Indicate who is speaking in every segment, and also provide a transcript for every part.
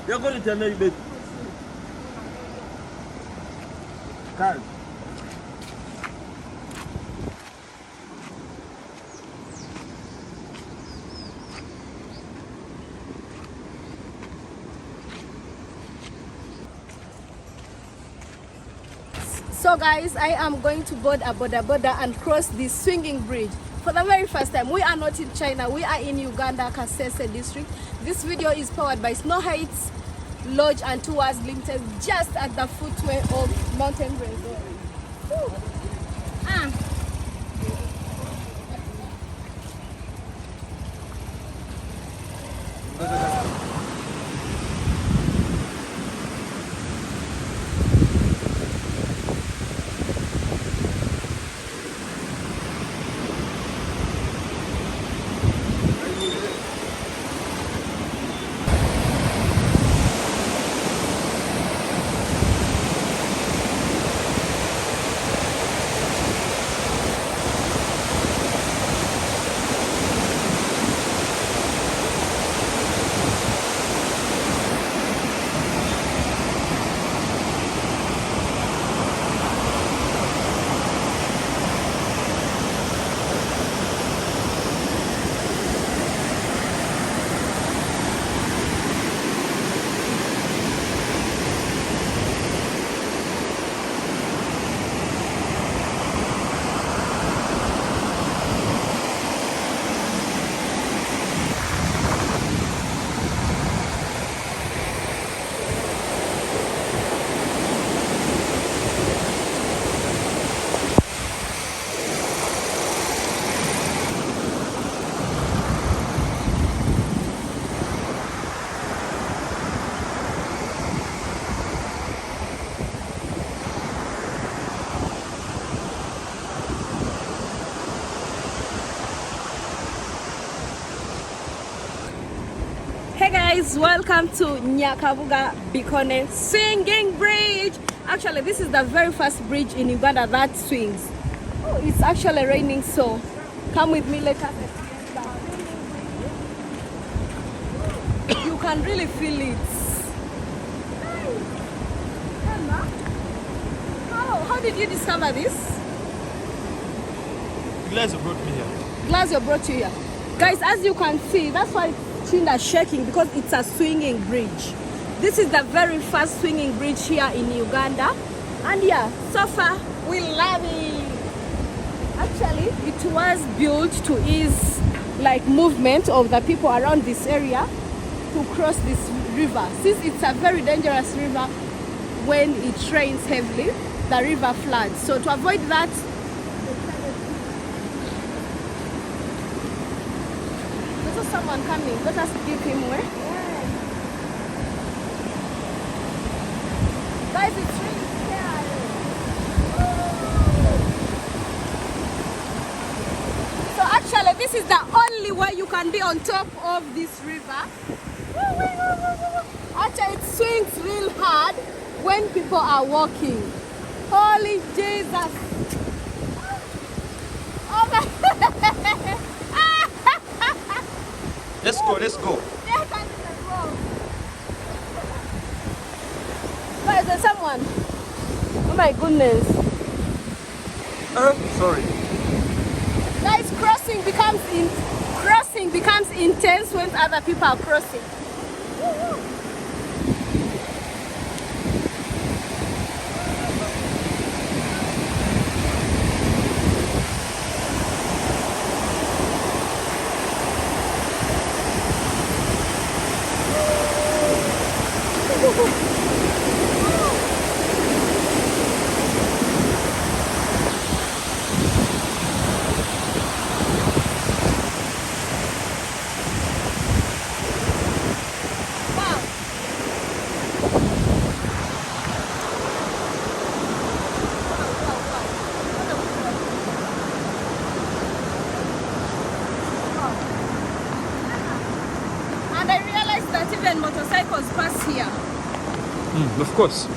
Speaker 1: You're going to tell me, baby. Carl.
Speaker 2: So guys, I am going to board a boda and cross this swinging bridge for the very first time. We are not in China, we are in Uganda Kasese district. This video is powered by Snow Heights Lodge and Tours Limited, just at the footway of Mountain Rwenzori. Hey guys, welcome to Nyakabuga Bikone Swinging Bridge. Actually, this is the very first bridge in Uganda that swings. Oh, it's actually raining, so come with me, let us experience that. You can really feel it. How did you discover this?
Speaker 1: Glasgow brought me here.
Speaker 2: Glasgow brought you here. Guys, as you can see, that's why Chinda shaking, because it's a swinging bridge. This is the very first swinging bridge here in Uganda, and yeah, so far we love it. Actually, it was built to ease like movement of the people around this area to cross this river, since it's a very dangerous river. When it rains heavily, the river floods, so to avoid that, someone coming. Let us give him way. Guys, it's really scary. So actually, this is the only way you can be on top of this river. Actually, it swings real hard when people are walking. Holy Jesus. Oh my
Speaker 1: Let's go, let's go.
Speaker 2: Where is there someone? Oh my goodness.
Speaker 1: Sorry.
Speaker 2: Guys, crossing becomes intense when other people are crossing. And I realized that even motorcycles pass here.
Speaker 1: Of course.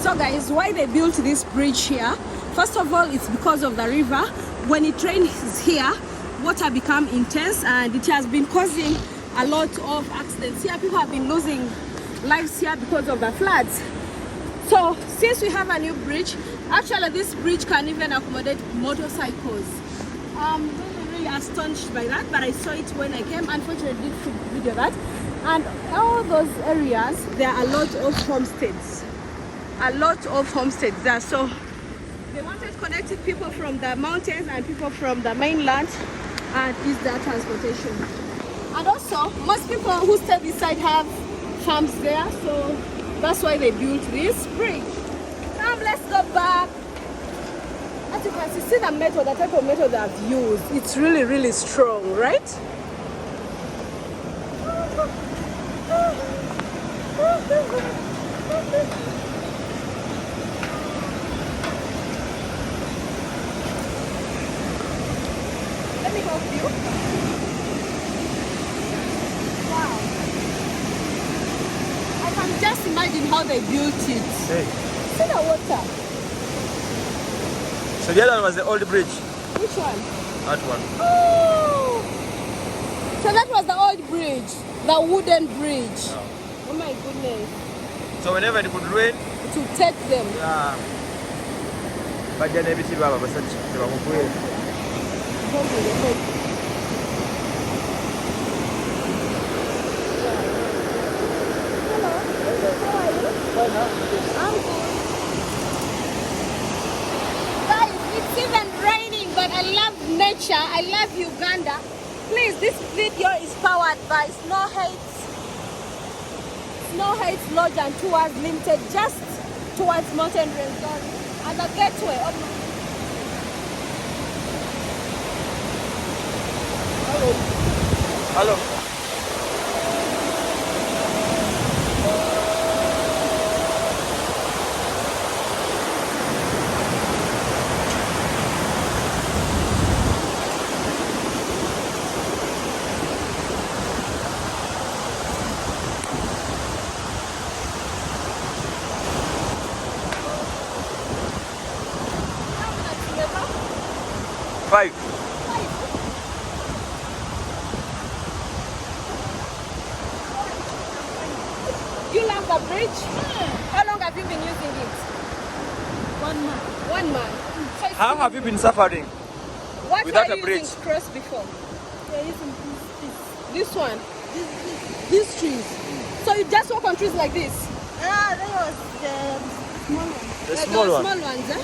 Speaker 2: So guys, why they built this bridge here? First of all, it's because of the river. When it rains here, water become intense and it has been causing a lot of accidents here. People have been losing lives here because of the floods. So since we have a new bridge, actually this bridge can even accommodate motorcycles. I'm really astonished by that, but I saw it when I came. Unfortunately, I did video that. And all those areas, there are a lot of homesteads. A lot of homesteads there. So they wanted connected people from the mountains and people from the mainland and ease their transportation. And also, most people who stay this side have farms there, so that's why they built this bridge. Now let's go back. As you can see the metal, the type of metal they have used. It's really, really strong, right? Let me help you. Wow. I can just imagine how they built it.
Speaker 1: Hey.
Speaker 2: See the water.
Speaker 1: So the other one was the old bridge.
Speaker 2: Which one?
Speaker 1: That one.
Speaker 2: Oh! So that was the old bridge, the wooden bridge.
Speaker 1: Yeah.
Speaker 2: Oh my goodness.
Speaker 1: So whenever it would rain,
Speaker 2: To take them.
Speaker 1: yeah. But then everything baba basachi.
Speaker 2: Hold it, hold it. Hello. How are you? I'm good. Guys, it's even raining, but I love nature. I love Uganda. Please, this video is powered by Snow Heights Lodge and Tours Limited, just towards Mountain Rwenzori and the gateway.
Speaker 1: Hello. Five.
Speaker 2: You love the bridge? How long have you been using it? 1 month. 1 month. So it's
Speaker 1: How have you been suffering?
Speaker 2: what
Speaker 1: without
Speaker 2: were
Speaker 1: a
Speaker 2: you
Speaker 1: bridge?
Speaker 2: using cross before?
Speaker 3: They're using
Speaker 2: This one? These trees. So you just walk on trees like this?
Speaker 3: that was the small one.
Speaker 1: The
Speaker 2: Like
Speaker 1: small
Speaker 2: those
Speaker 1: one.
Speaker 2: small ones, eh?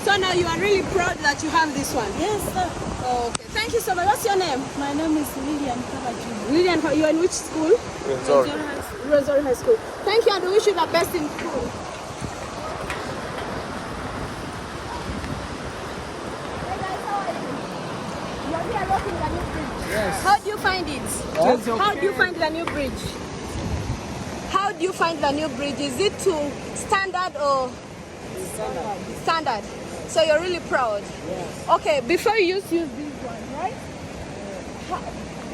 Speaker 2: So now you are really proud that you have this one?
Speaker 3: Yes, sir.
Speaker 2: Oh, okay. Thank you so much. What's your name?
Speaker 3: My name is Lillian Kabaji.
Speaker 2: Lillian, you're in which school?
Speaker 1: Sorry.
Speaker 2: Rwenzori High School. Thank you and we wish you the best in school. Hey guys, how are you? You're here walking the new bridge.
Speaker 1: Yes.
Speaker 2: How do you find it? How do you find the new bridge? How do you find the new bridge? Is it to standard or standard? So you're really proud?
Speaker 3: Yes.
Speaker 2: Okay, before you use this one, right?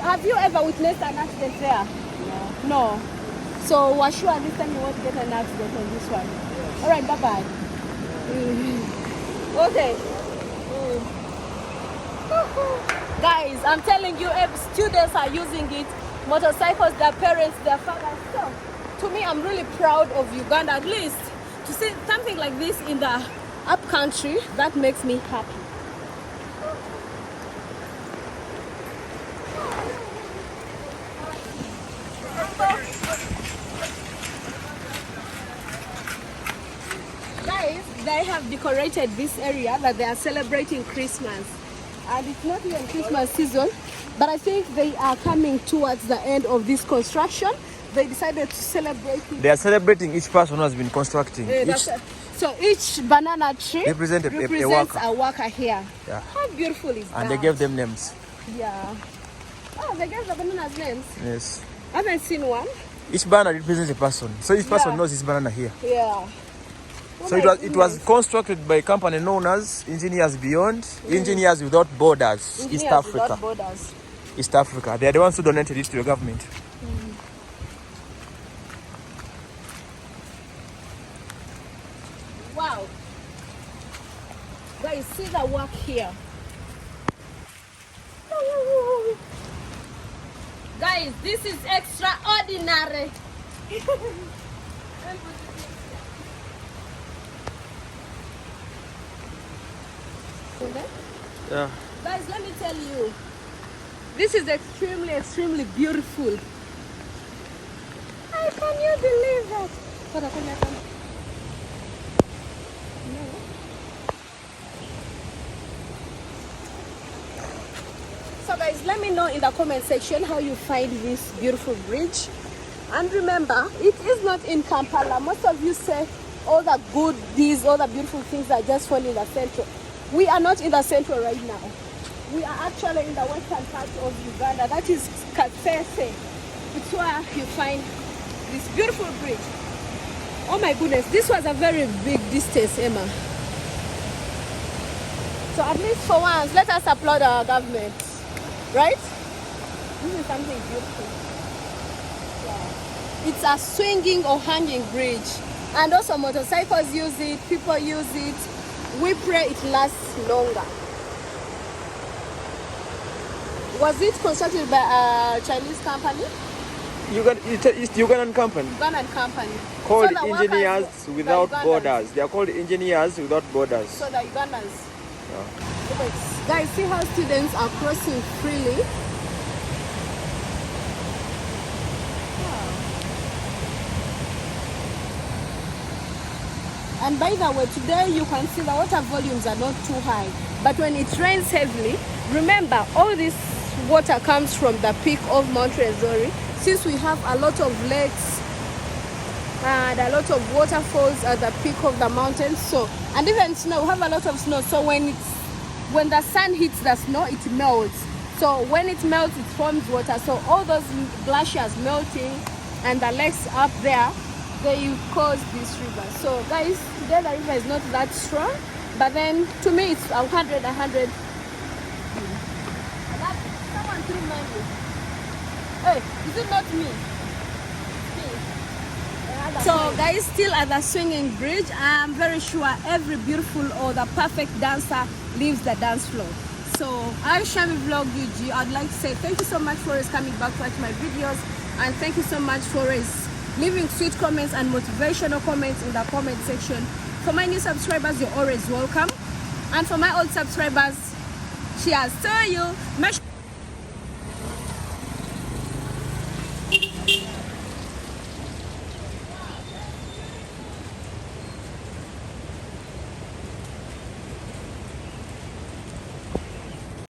Speaker 2: Have you ever witnessed an accident there? No. So we're sure this time you won't get an accident on this one.
Speaker 3: Yes.
Speaker 2: All right, bye-bye. Okay. Guys, I'm telling you, students are using it, motorcycles, their parents, their fathers. So, to me, I'm really proud of Uganda, at least to see something like this in the up country. That makes me happy. Guys, they have decorated this area that they are celebrating Christmas. And it's not even Christmas season, but I think they are coming towards the end of this construction. They decided to celebrate it.
Speaker 1: They are celebrating each person who has been constructing.
Speaker 2: So each banana tree
Speaker 1: Represents a
Speaker 2: represents
Speaker 1: worker.
Speaker 2: a worker here.
Speaker 1: Yeah.
Speaker 2: How beautiful is that?
Speaker 1: And they gave them names.
Speaker 2: Yeah. Oh, they gave the bananas names.
Speaker 1: Yes.
Speaker 2: I haven't seen one.
Speaker 1: Each banana represents a person. So each person
Speaker 2: Yeah.
Speaker 1: knows this banana here.
Speaker 2: Yeah. Oh
Speaker 1: So
Speaker 2: my
Speaker 1: it was
Speaker 2: goodness.
Speaker 1: constructed by a company known as Engineers Beyond, Engineers Without Borders, East
Speaker 2: Engineers
Speaker 1: Africa.
Speaker 2: Without Borders.
Speaker 1: East Africa. They are the ones who donated it to the government.
Speaker 2: Wow. Guys, see the work here. Guys, this is extraordinary.
Speaker 1: Yeah.
Speaker 2: Guys, let me tell you, this is extremely beautiful. How can you believe that? So guys, let me know in the comment section how you find this beautiful bridge. And remember, it is not in Kampala. Most of you say all the good deeds, all the beautiful things are just found in the central. We are not in the central right now. We are actually in the western part of Uganda. That is Kasese. It's where you find this beautiful bridge. Oh my goodness, this was a very big distance, Emma. So at least for once, let us applaud our government. Right? This is something beautiful. Yeah. It's a swinging or hanging bridge. And also motorcycles use it, people use it. We pray it lasts longer. Was it constructed by a Chinese company?
Speaker 1: It's Ugandan company
Speaker 2: Ugandan company.
Speaker 1: called
Speaker 2: So the
Speaker 1: Engineers
Speaker 2: workers,
Speaker 1: Without
Speaker 2: the Ugandans.
Speaker 1: Borders. They are called Engineers Without Borders.
Speaker 2: So the Ugandans.
Speaker 1: Yeah.
Speaker 2: Guys, see how students are crossing freely. And by the way, today you can see the water volumes are not too high. But when it rains heavily, remember all this water comes from the peak of Mount Rwenzori. Since we have a lot of lakes and a lot of waterfalls at the peak of the mountain, so and even snow, we have a lot of snow. So when the sun hits the snow, it melts. So when it melts, it forms water. So all those glaciers melting and the lakes up there, they cause this river. So guys, today the river is not that strong, but then to me it's 100. Someone threw money. Hey, is it not me? So guys, still at the swinging bridge, I'm very sure every beautiful or the perfect dancer leaves the dance floor. So I'm Shami Vlog UG. I'd like to say thank you so much for coming back to watch my videos, and thank you so much for leaving sweet comments and motivational comments in the comment section. For my new subscribers, you're always welcome, and for my old subscribers, cheers to you.